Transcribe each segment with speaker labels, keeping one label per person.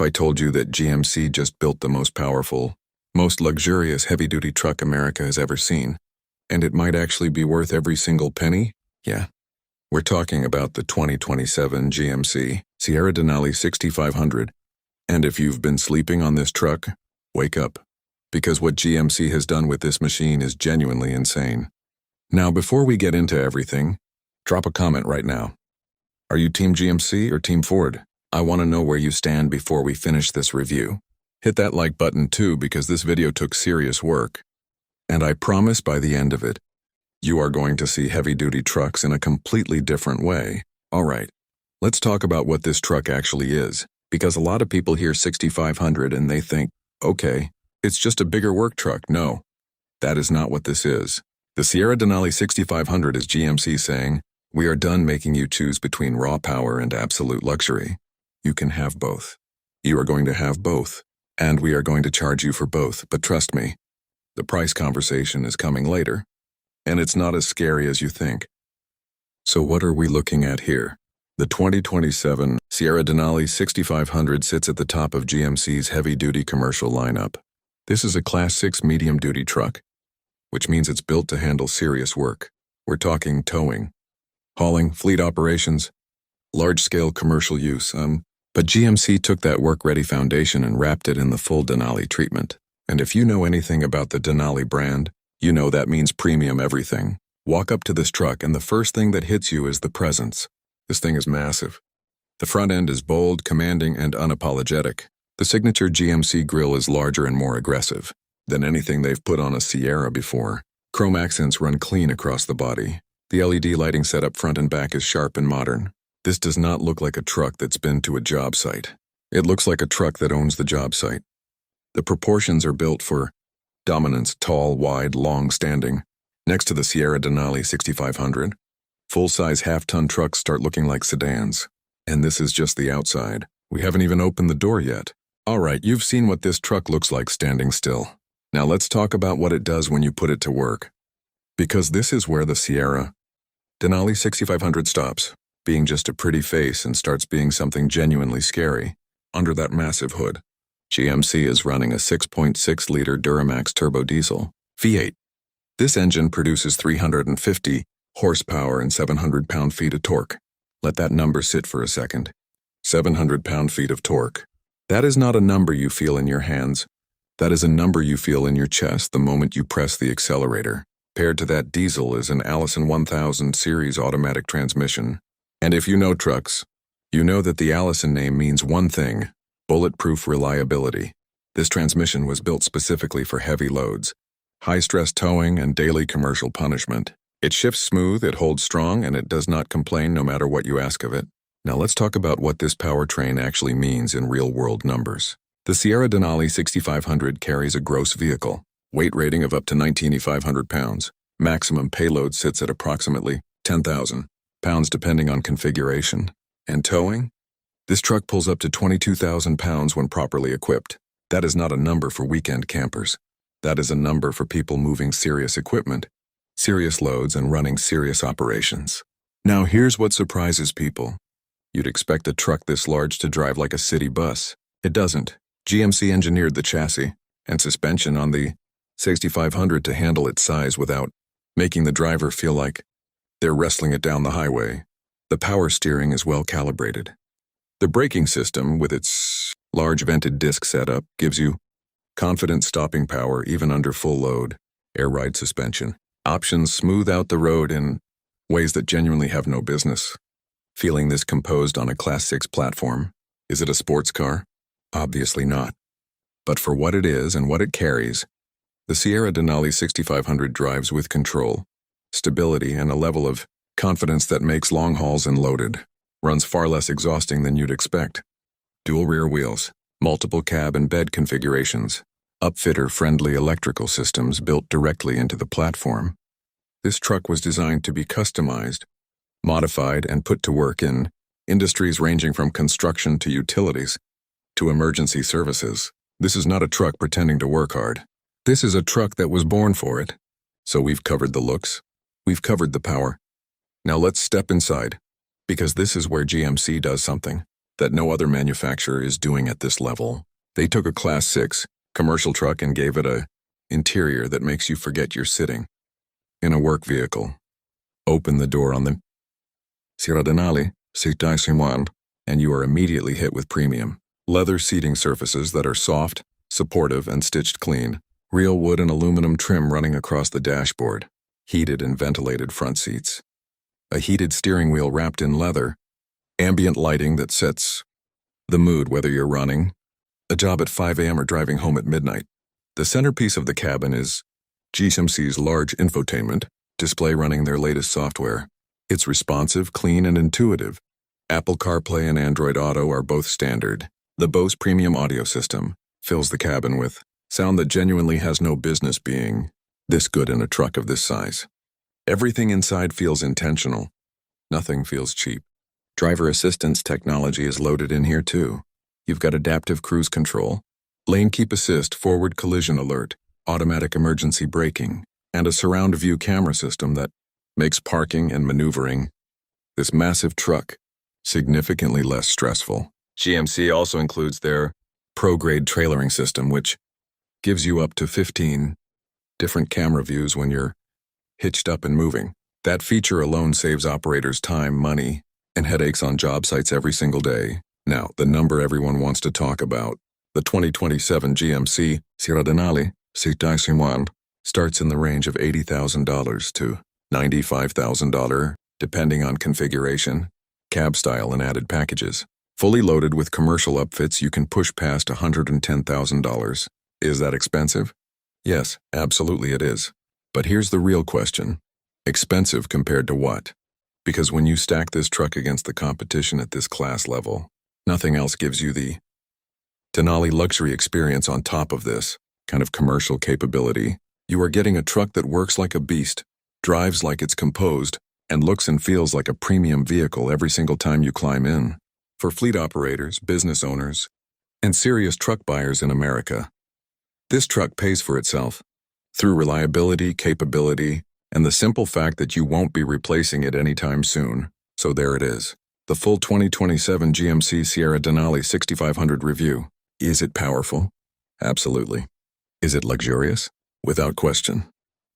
Speaker 1: I told you that GMC just built the most powerful, most luxurious heavy-duty truck America has ever seen? And it might actually be worth every single penny? Yeah. We're talking about the 2027 GMC Sierra Denali 6500. And if you've been sleeping on this truck, wake up. Because what GMC has done with this machine is genuinely insane. Now, before we get into everything, drop a comment right now. Are you Team GMC or Team Ford? I want to know where you stand before we finish this review. Hit that like button too, because this video took serious work. And I promise by the end of it, you are going to see heavy-duty trucks in a completely different way. Alright, let's talk about what this truck actually is, because a lot of people hear 6500 and they think, okay, it's just a bigger work truck. No, that is not what this is. The Sierra Denali 6500 is GMC saying, we are done making you choose between raw power and absolute luxury. You can have both. You are going to have both, and we are going to charge you for both, but trust me, the price conversation is coming later, and it's not as scary as you think. So what are we looking at here? The 2027 Sierra Denali 6500 sits at the top of GMC's heavy-duty commercial lineup. This is a Class 6 medium-duty truck, which means it's built to handle serious work. We're talking towing, hauling, fleet operations, large-scale commercial use, but GMC took that work-ready foundation and wrapped it in the full Denali treatment. And if you know anything about the Denali brand, you know that means premium everything. Walk up to this truck and the first thing that hits you is the presence. This thing is massive. The front end is bold, commanding, and unapologetic. The signature GMC grille is larger and more aggressive than anything they've put on a Sierra before. Chrome accents run clean across the body. The LED lighting setup front and back is sharp and modern. This does not look like a truck that's been to a job site. It looks like a truck that owns the job site. The proportions are built for dominance, tall, wide, long-standing. Next to the Sierra Denali 6500, full-size half-ton trucks start looking like sedans. And this is just the outside. We haven't even opened the door yet. Alright, you've seen what this truck looks like standing still. Now let's talk about what it does when you put it to work. Because this is where the Sierra Denali 6500 stops being just a pretty face and starts being something genuinely scary. Under that massive hood, GMC is running a 6.6-liter Duramax Turbo Diesel V8. This engine produces 350 horsepower and 700 pound-feet of torque. Let that number sit for a second. 700 pound-feet of torque. That is not a number you feel in your hands. That is a number you feel in your chest the moment you press the accelerator. Paired to that diesel is an Allison 1000 series automatic transmission. And if you know trucks, you know that the Allison name means one thing: bulletproof reliability. This transmission was built specifically for heavy loads, high-stress towing, and daily commercial punishment. It shifts smooth, it holds strong, and it does not complain no matter what you ask of it. Now let's talk about what this powertrain actually means in real-world numbers. The Sierra Denali 6500 carries a gross vehicle weight rating of up to 19,500 pounds. Maximum payload sits at approximately 10,000 pounds depending on configuration. And towing? This truck pulls up to 22,000 pounds when properly equipped. That is not a number for weekend campers. That is a number for people moving serious equipment, serious loads, and running serious operations. Now here's what surprises people. You'd expect a truck this large to drive like a city bus. It doesn't. GMC engineered the chassis and suspension on the 6500 to handle its size without making the driver feel like they're wrestling it down the highway. The power steering is well calibrated. The braking system, with its large vented disc setup, gives you confident stopping power even under full load. Air ride suspension options smooth out the road in ways that genuinely have no business. Feeling this composed on a Class 6 platform. Is it a sports car? Obviously not. But for what it is and what it carries, the Sierra Denali 6500 drives with control, stability, and a level of confidence that makes long hauls and loaded runs far less exhausting than you'd expect. Dual rear wheels, multiple cab and bed configurations, upfitter-friendly electrical systems built directly into the platform. This truck was designed to be customized, modified, and put to work in industries ranging from construction to utilities to emergency services. This is not a truck pretending to work hard. This is a truck that was born for it. So we've covered the looks. We've covered the power. Now let's step inside, because this is where GMC does something that no other manufacturer is doing at this level. They took a Class 6 commercial truck and gave it a interior that makes you forget you're sitting in a work vehicle. Open the door on the Sierra Denali, and you are immediately hit with premium leather seating surfaces that are soft, supportive, and stitched clean. Real wood and aluminum trim running across the dashboard. Heated and ventilated front seats. A heated steering wheel wrapped in leather. Ambient lighting that sets the mood whether you're running a job at 5 a.m. or driving home at midnight. The centerpiece of the cabin is GMC's large infotainment display running their latest software. It's responsive, clean, and intuitive. Apple CarPlay and Android Auto are both standard. The Bose premium audio system fills the cabin with sound that genuinely has no business being this good in a truck of this size. Everything inside feels intentional. Nothing feels cheap. Driver assistance technology is loaded in here too. You've got adaptive cruise control, lane keep assist, forward collision alert, automatic emergency braking, and a surround view camera system that makes parking and maneuvering this massive truck significantly less stressful. GMC also includes their pro-grade trailering system, which gives you up to 15 different camera views when you're hitched up and moving. That feature alone saves operators time, money, and headaches on job sites every single day. Now, the number everyone wants to talk about, the 2027 GMC Sierra Denali starts in the range of $80,000 to $95,000, depending on configuration, cab style, and added packages. Fully loaded with commercial upfits, you can push past $110,000. Is that expensive? Yes, absolutely it is. But here's the real question. Expensive compared to what? Because when you stack this truck against the competition at this class level, nothing else gives you the Denali luxury experience on top of this kind of commercial capability. You are getting a truck that works like a beast, drives like it's composed, and looks and feels like a premium vehicle every single time you climb in. For fleet operators, business owners, and serious truck buyers in America, this truck pays for itself through reliability, capability, and the simple fact that you won't be replacing it anytime soon. So there it is. The full 2027 GMC Sierra Denali 6500 review. Is it powerful? Absolutely. Is it luxurious? Without question.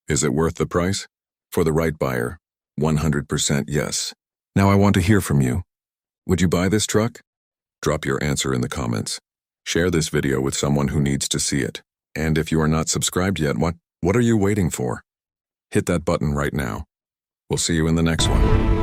Speaker 1: Is it worth the price? For the right buyer, 100% yes. Now I want to hear from you. Would you buy this truck? Drop your answer in the comments. Share this video with someone who needs to see it. And if you are not subscribed yet, what are you waiting for? Hit that button right now. We'll see you in the next one.